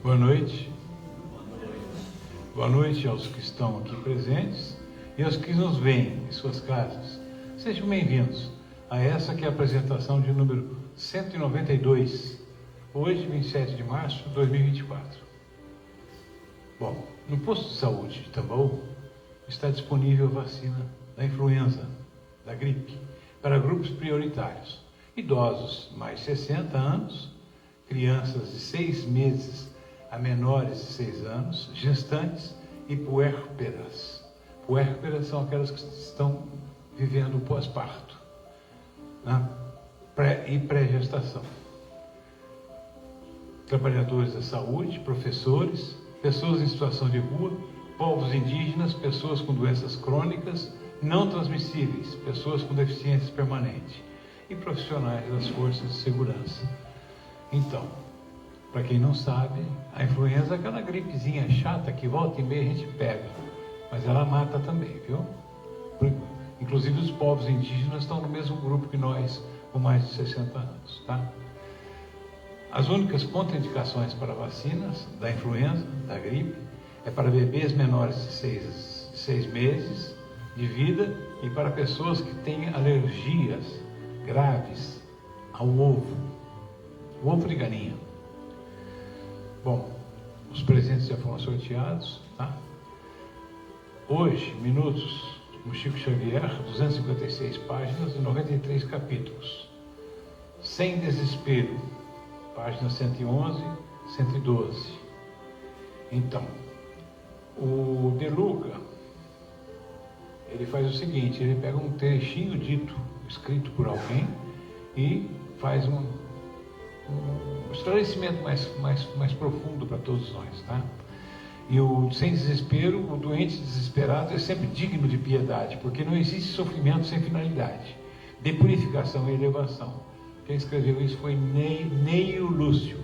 Boa noite. Boa noite aos que estão aqui presentes e aos que nos veem em suas casas. Sejam bem-vindos a essa que é a apresentação de número 192, hoje, 27 de março de 2024. Bom, no posto de saúde de Tambaú está disponível a vacina da influenza, da gripe, para grupos prioritários: idosos mais de 60 anos, crianças de 6 meses a menores de 6 anos, gestantes e puérperas. Puérperas são aquelas que estão vivendo o pós-parto, né? E pré-gestação. Trabalhadores da saúde, professores, pessoas em situação de rua, povos indígenas, pessoas com doenças crônicas não transmissíveis, pessoas com deficiências permanentes e profissionais das forças de segurança. Então, para quem não sabe, a influenza é aquela gripezinha chata que volta e meia a gente pega, mas ela mata também, viu? Inclusive os povos indígenas estão no mesmo grupo que nós, com mais de 60 anos, tá? As únicas contraindicações para vacinas da influenza, da gripe, é para bebês menores de 6 meses de vida e para pessoas que têm alergias graves ao ovo de galinha. Bom, os presentes já foram sorteados, tá? Hoje, Minutos com Chico Xavier, 256 páginas e 93 capítulos. Sem Desespero, páginas 111, 112. Então, o De Luca, ele faz o seguinte: ele pega um trechinho dito, escrito por alguém, e faz um esclarecimento mais profundo para todos nós, tá? E o Sem Desespero, o doente desesperado é sempre digno de piedade, porque não existe sofrimento sem finalidade, de purificação e elevação. Quem escreveu isso foi Neio Lúcio.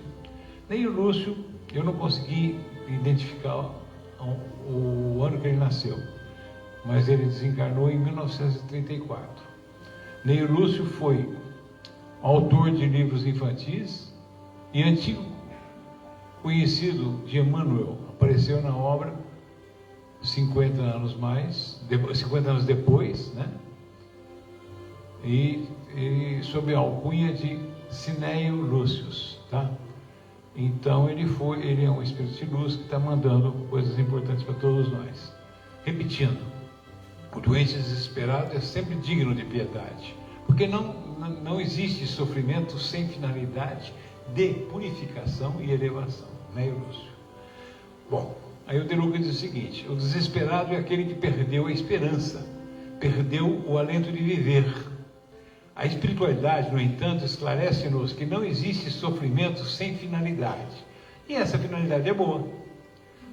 Neio Lúcio, eu não consegui identificar o ano que ele nasceu, mas ele desencarnou em 1934. Neio Lúcio foi autor de livros infantis e antigo conhecido de Emmanuel. Apareceu na obra 50 anos depois, né? E sob a alcunha de Cineio Lúcius, tá? Então ele é um espírito de luz que está mandando coisas importantes para todos nós. Repetindo, o doente desesperado é sempre digno de piedade, porque não existe sofrimento sem finalidade de purificação e elevação, né, Lúcio? Bom, aí o De Luca diz o seguinte: o desesperado é aquele que perdeu a esperança, perdeu o alento de viver. A espiritualidade, no entanto, esclarece-nos que não existe sofrimento sem finalidade, e essa finalidade é boa.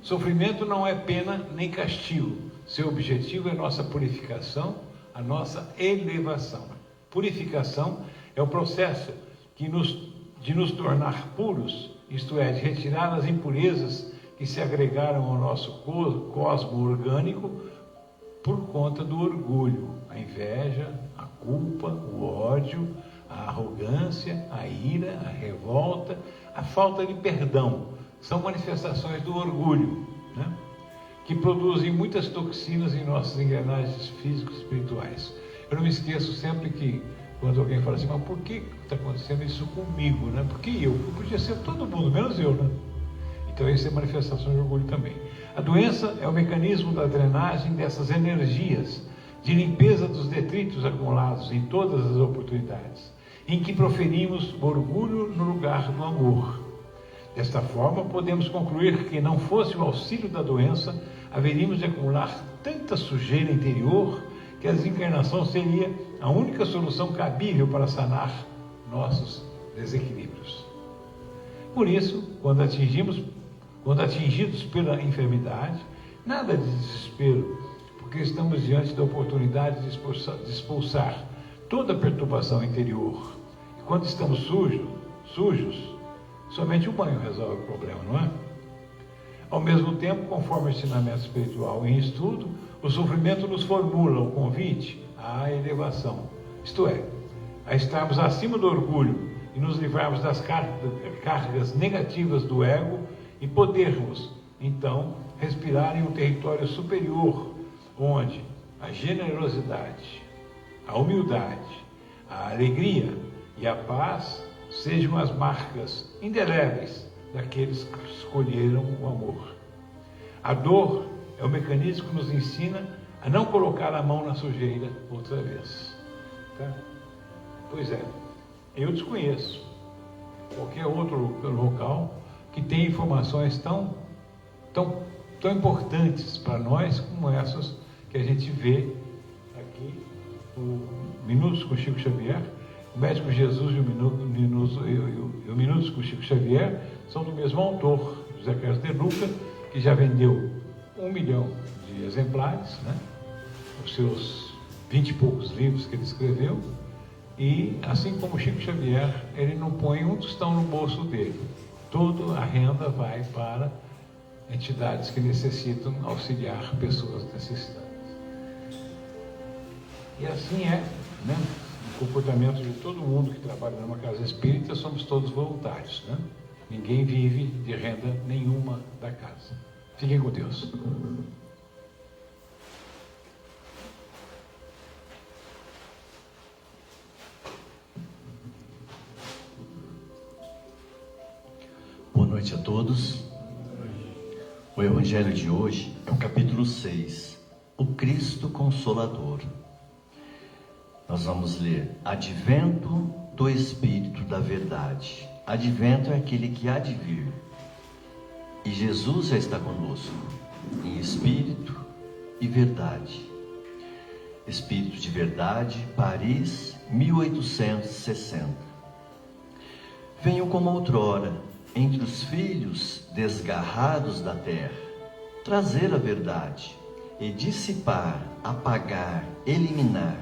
Sofrimento não é pena nem castigo, seu objetivo é nossa purificação, a nossa elevação. Purificação é o processo de nos tornar puros, isto é, de retirar as impurezas que se agregaram ao nosso cosmo orgânico por conta do orgulho, a inveja, a culpa, o ódio, a arrogância, a ira, a revolta, a falta de perdão. São manifestações do orgulho, né? Que produzem muitas toxinas em nossas engrenagens físicos e espirituais. Eu não me esqueço sempre que, quando alguém fala assim: mas por que está acontecendo isso comigo, né? Porque eu podia ser todo mundo, menos eu, né? Então isso é manifestação de orgulho também. A doença é o mecanismo da drenagem dessas energias, de limpeza dos detritos acumulados em todas as oportunidades, em que proferimos orgulho no lugar do amor. Desta forma, podemos concluir que, não fosse o auxílio da doença, haveríamos de acumular tanta sujeira interior que a desencarnação seria a única solução cabível para sanar nossos desequilíbrios. Por isso, quando atingidos pela enfermidade, nada de desespero, porque estamos diante da oportunidade de expulsar toda a perturbação interior. E quando estamos sujos, somente o banho resolve o problema, não é? Ao mesmo tempo, conforme o ensinamento espiritual em estudo, o sofrimento nos formula o convite à elevação, isto é, a estarmos acima do orgulho e nos livrarmos das cargas negativas do ego e podermos, então, respirar em um território superior, onde a generosidade, a humildade, a alegria e a paz sejam as marcas indeléveis daqueles que escolheram o amor. A dor é o mecanismo que nos ensina a não colocar a mão na sujeira outra vez. Tá? Pois é, eu desconheço qualquer outro local que tenha informações tão importantes para nós como essas que a gente vê aqui, o Minutos com Chico Xavier, o Médico Jesus e o Minutos com Chico Xavier são do mesmo autor, José Carlos de Luca, que já vendeu 1 milhão de exemplares, né? Os seus 20 e poucos livros que ele escreveu, e assim como Chico Xavier, ele não põe um tostão no bolso dele. Toda a renda vai para entidades que necessitam auxiliar pessoas necessitadas. E assim é, né? O comportamento de todo mundo que trabalha numa casa espírita, somos todos voluntários, né? Ninguém vive de renda nenhuma da casa. Fiquem com Deus. Boa noite a todos. O Evangelho de hoje é o capítulo 6, o Cristo Consolador. Nós vamos ler: Advento do Espírito da Verdade. Advento é aquele que há de vir. E Jesus já está conosco, em espírito e verdade. Espírito de Verdade, Paris, 1860. Venho como outrora, entre os filhos desgarrados da terra, trazer a verdade e dissipar, apagar, eliminar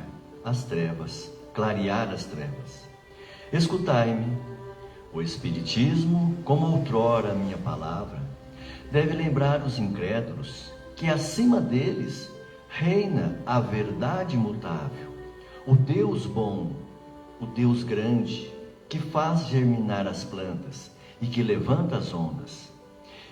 as trevas, clarear as trevas. Escutai-me. O Espiritismo, como outrora a minha palavra, deve lembrar os incrédulos que acima deles reina a verdade imutável, o Deus bom, o Deus grande, que faz germinar as plantas e que levanta as ondas.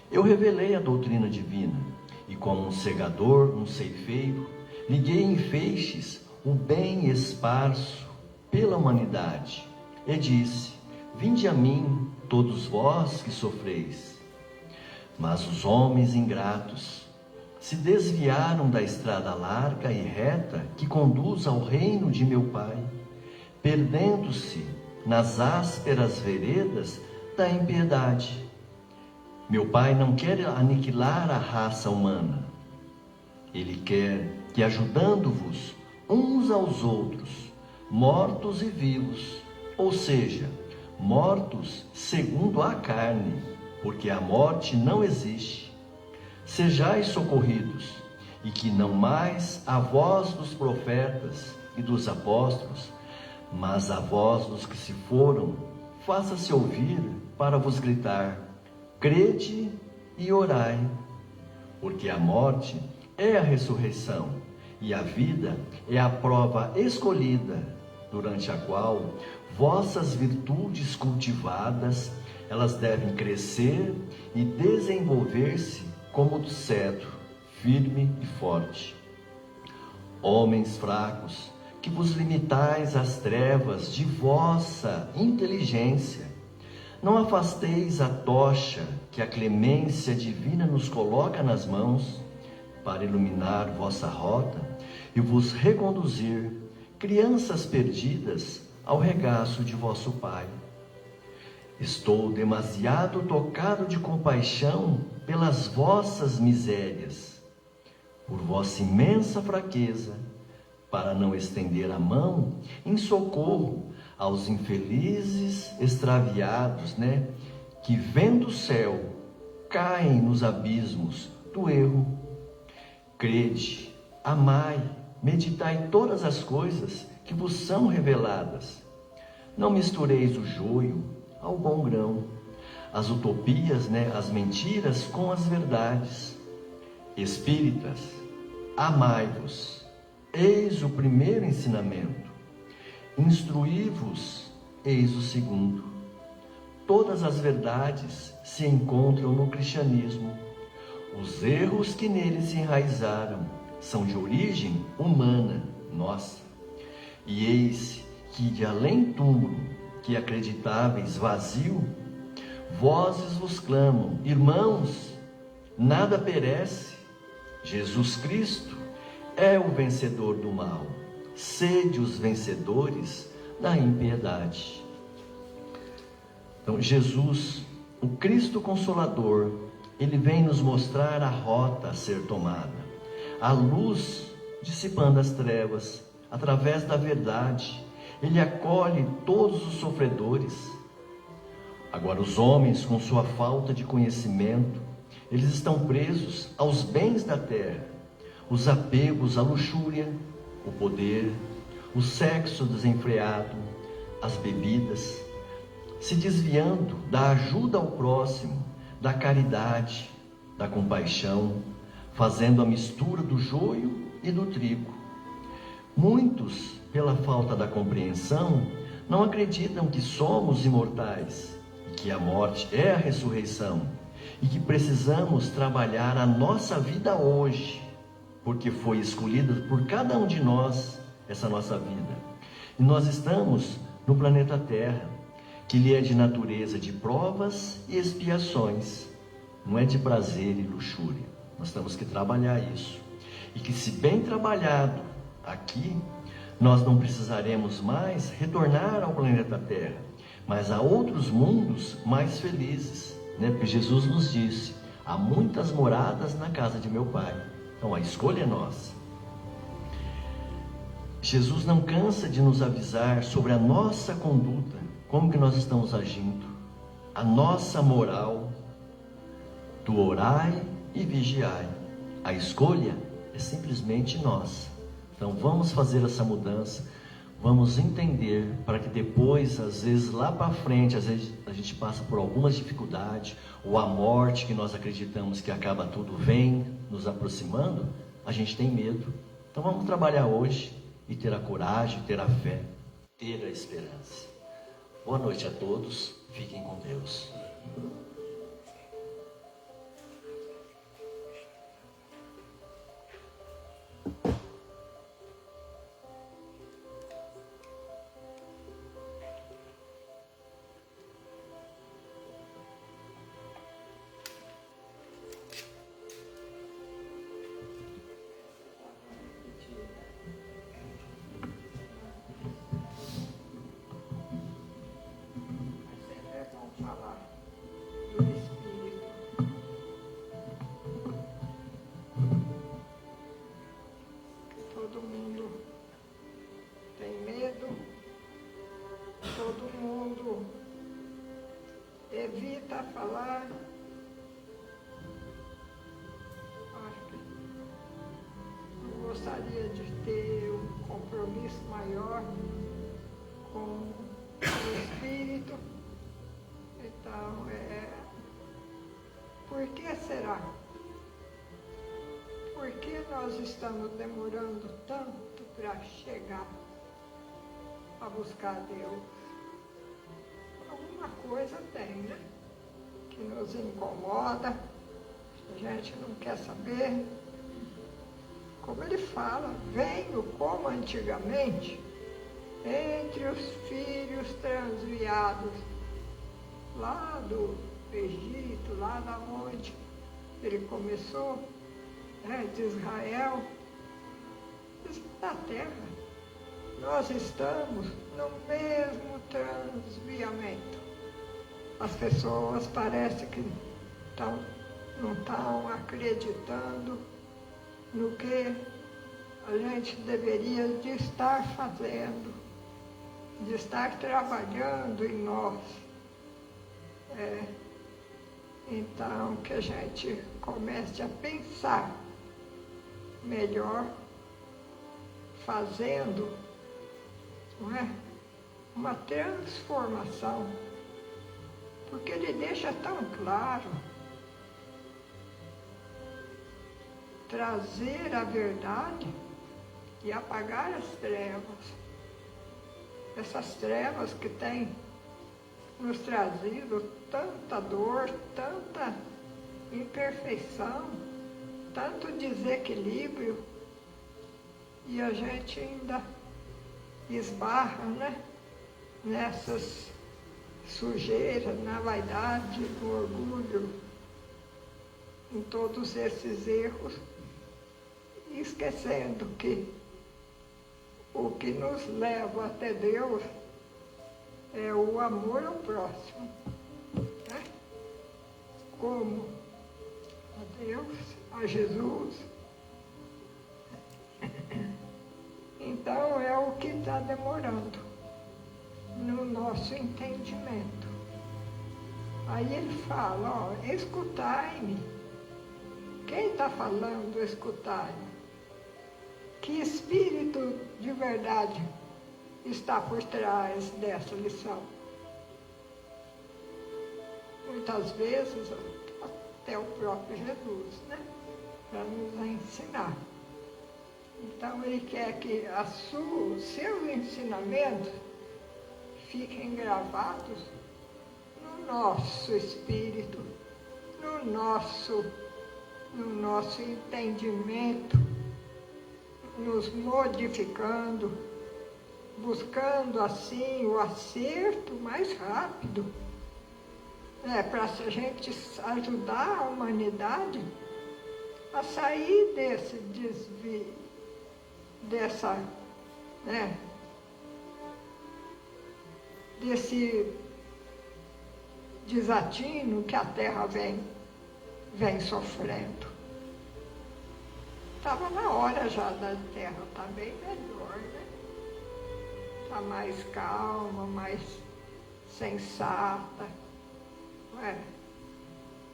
Eu revelei a doutrina divina, e como um segador, um ceifeiro, liguei em feixes o bem esparso pela humanidade, e disse: vinde a mim, todos vós que sofreis. Mas os homens ingratos se desviaram da estrada larga e reta que conduz ao reino de meu Pai, perdendo-se nas ásperas veredas da impiedade. Meu Pai não quer aniquilar a raça humana. Ele quer que, ajudando-vos uns aos outros, mortos e vivos, ou seja, mortos segundo a carne, porque a morte não existe, sejais socorridos, e que não mais a voz dos profetas e dos apóstolos, mas a voz dos que se foram, faça-se ouvir para vos gritar: crede e orai, porque a morte é a ressurreição, e a vida é a prova escolhida, durante a qual vossas virtudes cultivadas, elas devem crescer e desenvolver-se como do cedro, firme e forte. Homens fracos, que vos limitais às trevas de vossa inteligência, não afasteis a tocha que a clemência divina nos coloca nas mãos, para iluminar vossa rota e vos reconduzir, crianças perdidas, ao regaço de vosso Pai. Estou demasiado tocado de compaixão pelas vossas misérias, por vossa imensa fraqueza, para não estender a mão em socorro aos infelizes extraviados, que vendo o céu, caem nos abismos do erro. Crede, amai, meditai todas as coisas que vos são reveladas. Não mistureis o joio ao bom grão, as utopias, as mentiras com as verdades. Espíritas, amai-vos, eis o primeiro ensinamento. Instruí-vos, eis o segundo. todas as verdades se encontram no cristianismo. Os erros que nele se enraizaram são de origem humana, nossa. E eis que de além túmulo, que acreditáveis vazio, vozes vos clamam: irmãos, nada perece, Jesus Cristo é o vencedor do mal, sede os vencedores da impiedade. Então, Jesus, o Cristo Consolador, ele vem nos mostrar a rota a ser tomada, a luz dissipando as trevas, através da verdade. Ele acolhe todos os sofredores. Agora, os homens, com sua falta de conhecimento, eles estão presos aos bens da terra, os apegos à luxúria, o poder, o sexo desenfreado, as bebidas, se desviando da ajuda ao próximo, da caridade, da compaixão, fazendo a mistura do joio e do trigo. Muitos, pela falta da compreensão, não acreditam que somos imortais, e que a morte é a ressurreição, e que precisamos trabalhar a nossa vida hoje, porque foi escolhida por cada um de nós essa nossa vida. E nós estamos no planeta Terra, que lhe é de natureza de provas e expiações, não é de prazer e luxúria. Nós temos que trabalhar isso, e que, se bem trabalhado aqui, nós não precisaremos mais retornar ao planeta Terra, mas a outros mundos mais felizes, né? Porque Jesus nos disse: há muitas moradas na casa de meu Pai. Então a escolha é nossa. Jesus não cansa de nos avisar sobre a nossa conduta, como que nós estamos agindo, a nossa moral, do orai e vigiai. A escolha é simplesmente nossa. Então vamos fazer essa mudança, vamos entender, para que depois, às vezes lá para frente, às vezes a gente passa por algumas dificuldades, ou a morte que nós acreditamos que acaba tudo vem nos aproximando, a gente tem medo. Então vamos trabalhar hoje e ter a coragem, ter a fé, ter a esperança. Boa noite a todos, fiquem com Deus. Evita falar. Eu gostaria de ter um compromisso maior com o Espírito. Então, por que será? Por que nós estamos demorando tanto para chegar a buscar Deus? Alguma coisa tem, né? Que nos incomoda, a gente não quer saber. Como ele fala, venho como antigamente, entre os filhos transviados, lá do Egito, lá da onde ele começou, né, de Israel, da terra. Nós estamos no mesmo transviamento. As pessoas parecem que não estão acreditando no que a gente deveria de estar fazendo, de estar trabalhando em nós. Então, que a gente comece a pensar melhor, fazendo, não é? Uma transformação, porque ele deixa tão claro, trazer a verdade e apagar as trevas, essas trevas que tem nos trazido tanta dor, tanta imperfeição, tanto desequilíbrio, e a gente ainda esbarra, né, nessas sujeiras, na vaidade, no orgulho, em todos esses erros, esquecendo que o que nos leva até Deus é o amor ao próximo, né? Como a Deus, a Jesus. Então é o que está demorando no nosso entendimento. Aí ele fala, ó, escutai-me. Quem está falando escutai-me? Que espírito de verdade está por trás dessa lição? Muitas vezes, até o próprio Jesus, né? Para nos ensinar. Então, ele quer que seus ensinamentos fiquem gravados no nosso espírito, no nosso entendimento, nos modificando, buscando assim o acerto mais rápido, para a gente ajudar a humanidade a sair desse desvio, desse desatino que a Terra vem sofrendo. Estava na hora já da Terra estar bem melhor, né? Está mais calma, mais sensata,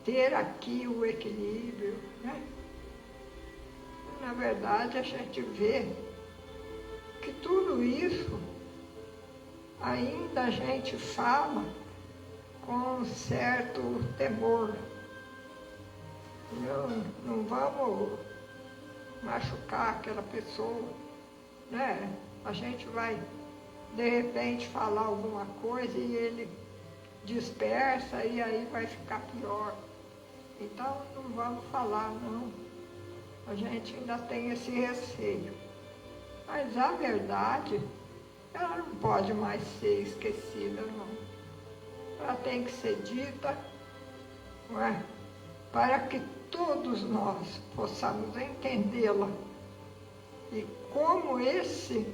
ter aqui o equilíbrio, né? Na verdade, a gente vê que tudo isso ainda a gente fala com certo temor. Não vamos machucar aquela pessoa, né? A gente vai, de repente, falar alguma coisa e ele dispersa e aí vai ficar pior. Então, não vamos falar, não. A gente ainda tem esse receio. Mas a verdade, ela não pode mais ser esquecida, não. Ela tem que ser dita, não é? Para que todos nós possamos entendê-la. E como esse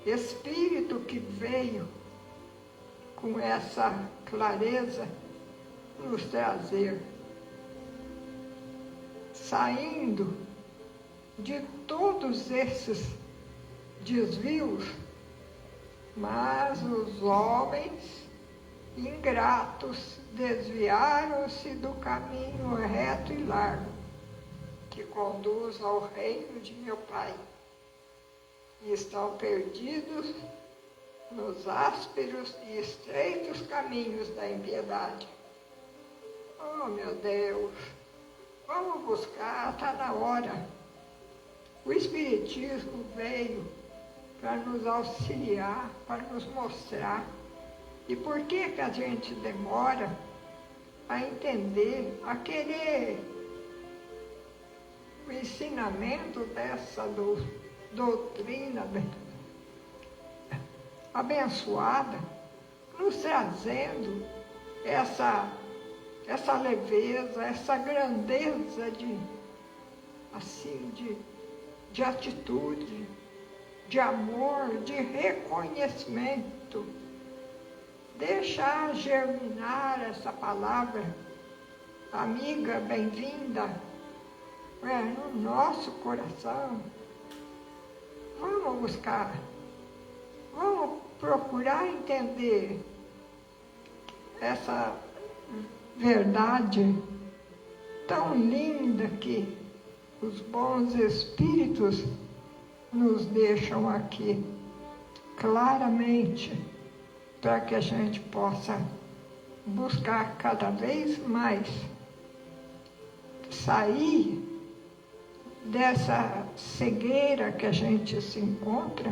Espírito que veio com essa clareza nos trazer, saindo de todos esses desvios, mas os homens ingratos desviaram-se do caminho reto e largo que conduz ao reino de meu Pai e estão perdidos nos ásperos e estreitos caminhos da impiedade. Oh, meu Deus! Vamos buscar, está na hora. O Espiritismo veio para nos auxiliar, para nos mostrar. E por que a gente demora a entender, a querer o ensinamento dessa doutrina abençoada, nos trazendo essa leveza, essa grandeza de atitude, de amor, de reconhecimento. Deixar germinar essa palavra, amiga, bem-vinda, no nosso coração. Vamos buscar, vamos procurar entender essa verdade tão linda que os bons espíritos nos deixam aqui claramente, para que a gente possa buscar cada vez mais sair dessa cegueira que a gente se encontra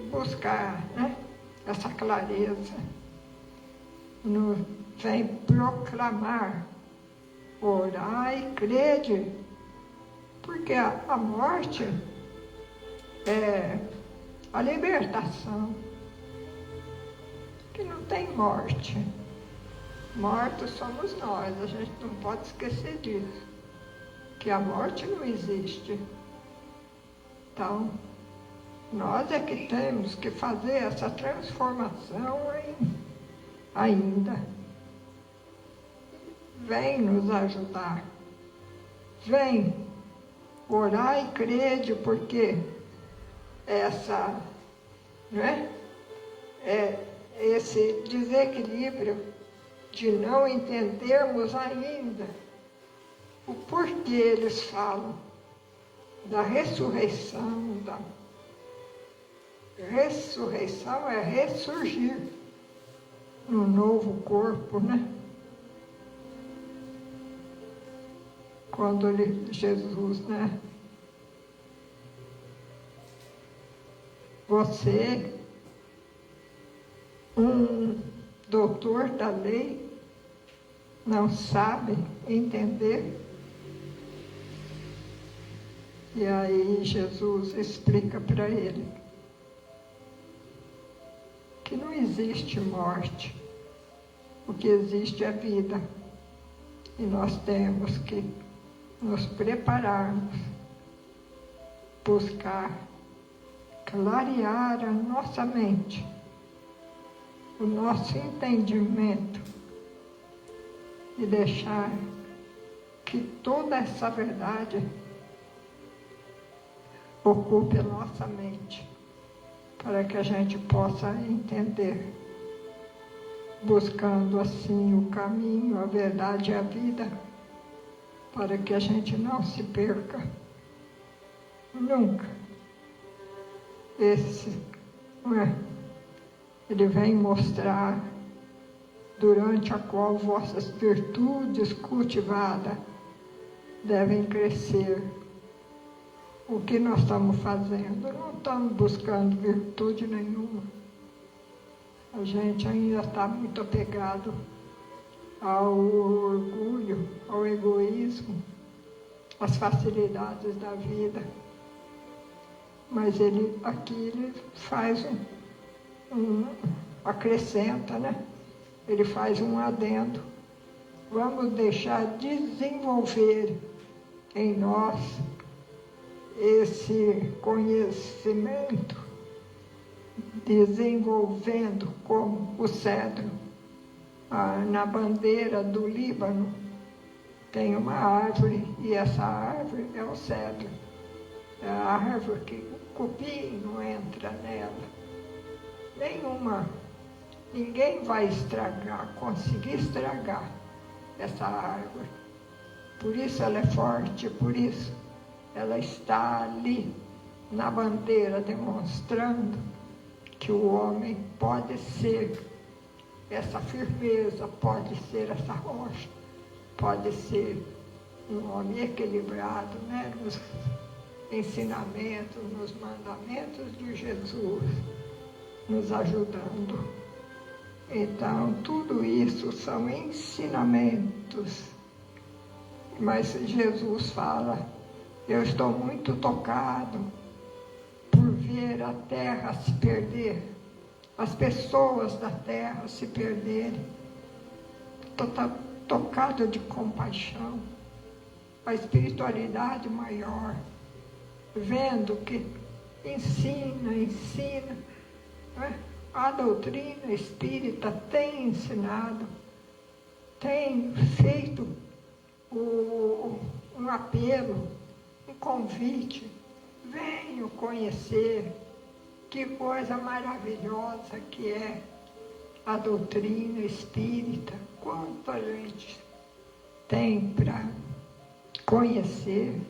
e buscar, essa clareza. vem proclamar, orar e crede, porque a morte é a libertação, que não tem morte. Mortos somos nós, a gente não pode esquecer disso, que a morte não existe. Então, nós é que temos que fazer essa transformação ainda. Vem nos ajudar, vem orar e crede, porque esse desequilíbrio de não entendermos ainda o porquê eles falam da ressurreição. Ressurreição é ressurgir no novo corpo, né? Quando Jesus, né? Você, um doutor da lei, não sabe entender? E aí Jesus explica para ele que não existe morte, o que existe é vida. E nós temos que nos prepararmos, buscar clarear a nossa mente, o nosso entendimento e deixar que toda essa verdade ocupe a nossa mente, para que a gente possa entender, buscando assim o caminho, a verdade e a vida, para que a gente não se perca nunca. Ele vem mostrar, durante a qual vossas virtudes cultivadas devem crescer. O que nós estamos fazendo? Não estamos buscando virtude nenhuma. A gente ainda está muito apegado ao orgulho, ao egoísmo, às facilidades da vida. Mas ele faz acrescenta, né? Ele faz um adendo. Vamos deixar desenvolver em nós esse conhecimento, desenvolvendo como o cedro. Na bandeira do Líbano tem uma árvore, e essa árvore é o cedro. É a árvore que o cupim não entra nela. Ninguém vai conseguir estragar essa árvore. Por isso ela é forte, por isso ela está ali na bandeira, demonstrando que o homem pode ser essa firmeza, pode ser essa rocha, pode ser um homem equilibrado, né? Nos ensinamentos, nos mandamentos de Jesus, nos ajudando. Então, tudo isso são ensinamentos. Mas Jesus fala, eu estou muito tocado por ver a terra se perder, as pessoas da terra se perderem. Estou tocado de compaixão, a espiritualidade maior, vendo que ensina, né? A doutrina espírita tem ensinado, tem feito um apelo, um convite, venham conhecer que coisa maravilhosa que é a doutrina espírita, quanto a gente tem para conhecer,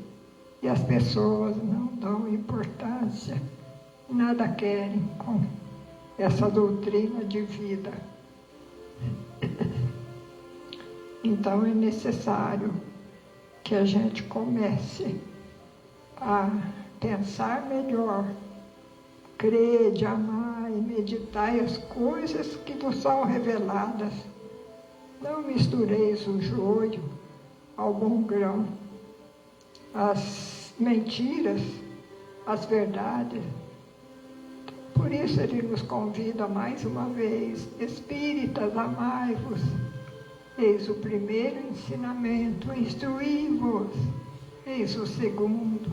e as pessoas não dão importância, nada querem com essa doutrina de vida. Então é necessário que a gente comece a pensar melhor, crer, amar e meditar as coisas que nos são reveladas Não mistureis o joio ao bom grão, as mentiras, as verdades. Por isso ele nos convida mais uma vez: espíritas, amai-vos. Eis o primeiro ensinamento, instruí-vos. Eis o segundo.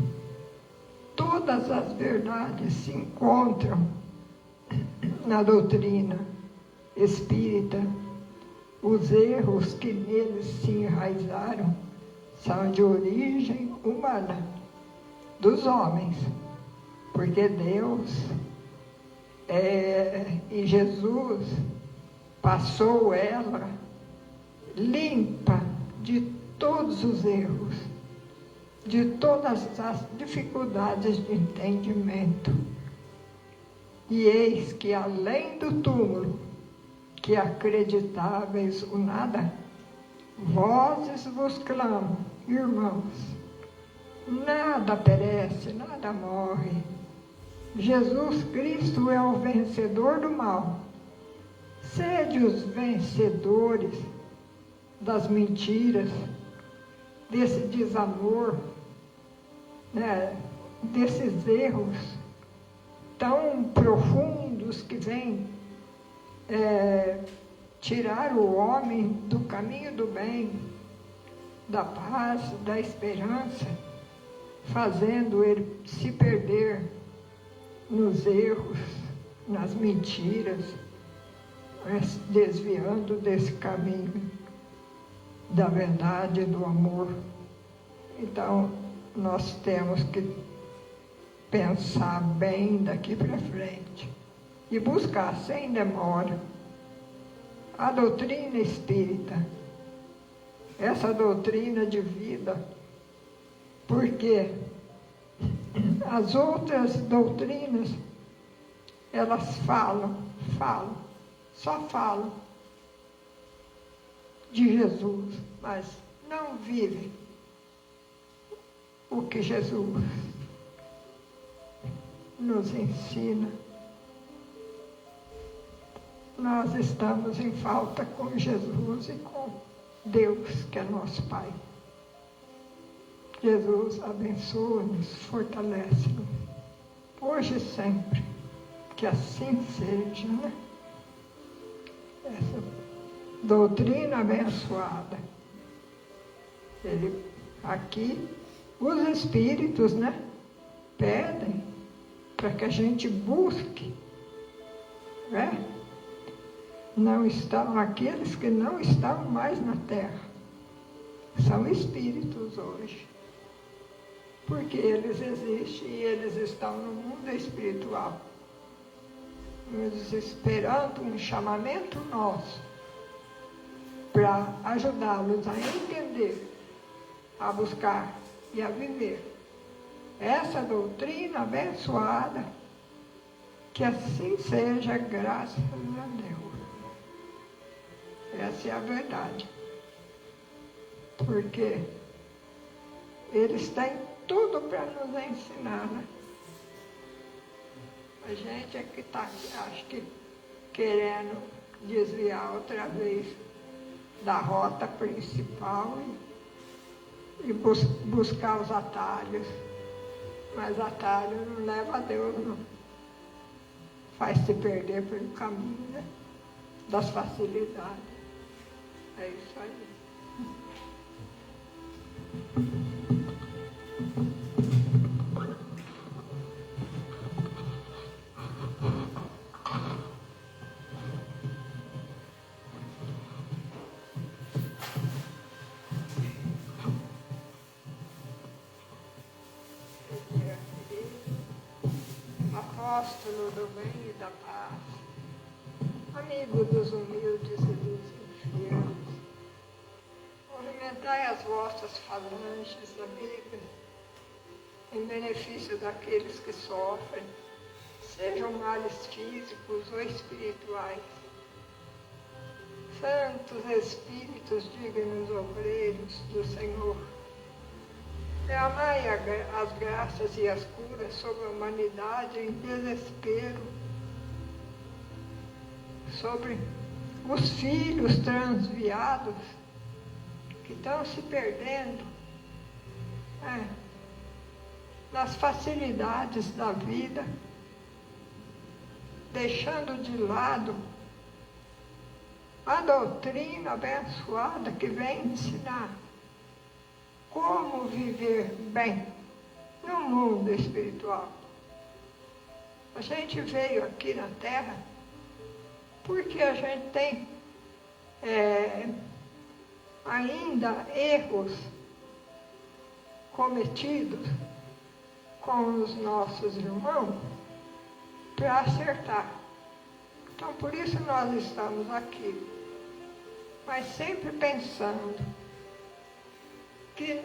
Todas as verdades se encontram na doutrina espírita. Os erros que neles se enraizaram são de origem humana, dos homens, porque Deus e Jesus passou ela limpa de todos os erros, de todas as dificuldades de entendimento. E eis que além do túmulo, que acreditáveis o nada, vozes vos clamam, irmãos, nada perece, nada morre. Jesus Cristo é o vencedor do mal. Sede os vencedores das mentiras, desse desamor, né, desses erros tão profundos que vêm tirar o homem do caminho do bem, da paz, da esperança, fazendo ele se perder nos erros, nas mentiras, mas desviando desse caminho da verdade e do amor. Então, nós temos que pensar bem daqui para frente e buscar sem demora a doutrina espírita, essa doutrina de vida, porque as outras doutrinas, elas só falam de Jesus, mas não vivem o que Jesus nos ensina. Nós estamos em falta com Jesus e com Deus, que é nosso Pai. Jesus abençoa-nos, fortalece-nos, hoje e sempre, que assim seja, né? Essa doutrina abençoada. Aqui, os espíritos, né, pedem para que a gente busque, né? Não estão aqueles que não estão mais na terra, são espíritos hoje, porque eles existem e eles estão no mundo espiritual, nos esperando um chamamento nosso para ajudá-los a entender, a buscar e a viver essa doutrina abençoada. Que assim seja, graças a Deus. Essa é a verdade. Porque eles têm tudo para nos ensinar, né? A gente é que está, acho que, querendo desviar outra vez da rota principal e buscar os atalhos. Mas atalho não leva a Deus, não. Faz se perder pelo caminho, né, das facilidades. É isso aí. Apóstolo do bem e da paz, amigo dos humildes e dos enfermos, movimentai as vossas falanges, amigas, em benefício daqueles que sofrem, sejam males físicos ou espirituais. Santos Espíritos dignos obreiros do Senhor, derramai as graças e as curas sobre a humanidade em desespero, sobre os filhos transviados que estão se perdendo nas facilidades da vida, deixando de lado a doutrina abençoada que vem ensinar como viver bem no mundo espiritual. A gente veio aqui na Terra porque a gente tem ainda erros cometidos com os nossos irmãos para acertar. Então, por isso nós estamos aqui, mas sempre pensando que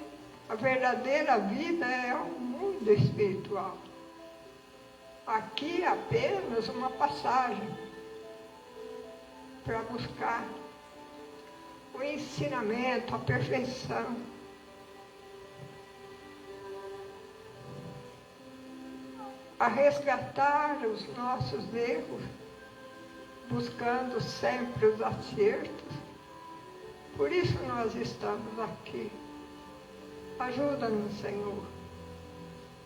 a verdadeira vida é o mundo espiritual. Aqui é apenas uma passagem para buscar o ensinamento, a perfeição. A resgatar os nossos erros, buscando sempre os acertos. Por isso nós estamos aqui. Ajuda-nos, Senhor,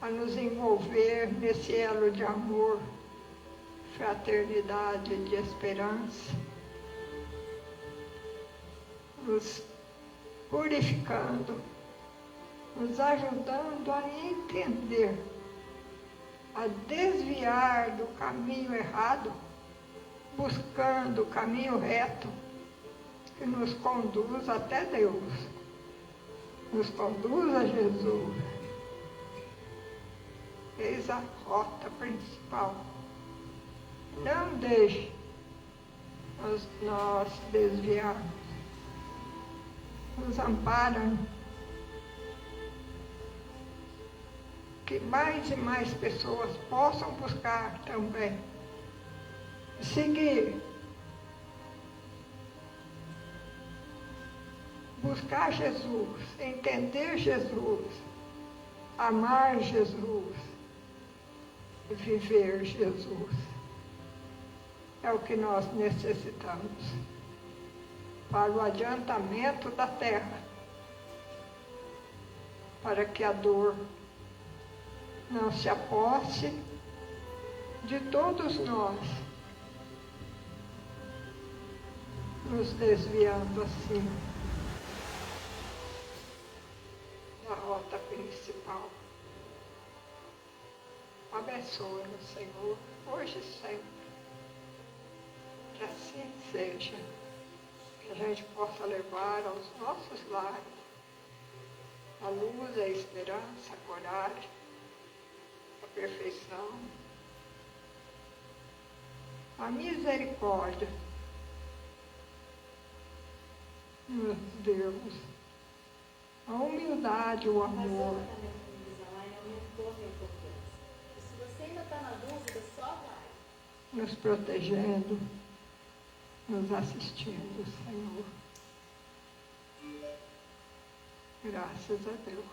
a nos envolver nesse elo de amor, fraternidade e de esperança, nos purificando, nos ajudando a entender, a desviar do caminho errado, buscando o caminho reto que nos conduz até Deus, nos conduz a Jesus. Eis a rota principal. Não deixe nós desviarmos. Nos ampara. Que mais e mais pessoas possam buscar também. Seguir. Buscar Jesus, entender Jesus, amar Jesus e viver Jesus. É o que nós necessitamos para o adiantamento da terra, para que a dor não se aposse de todos nós, nos desviando assim da rota principal. Abençoa-nos, Senhor, hoje e sempre. Que assim seja, que a gente possa levar aos nossos lares a luz, a esperança, a coragem, a perfeição, a misericórdia. Nos Deus, a humildade, o amor. Se você ainda está na dúvida, só vai. Nos protegendo, nos assistindo, Senhor. Graças a Deus.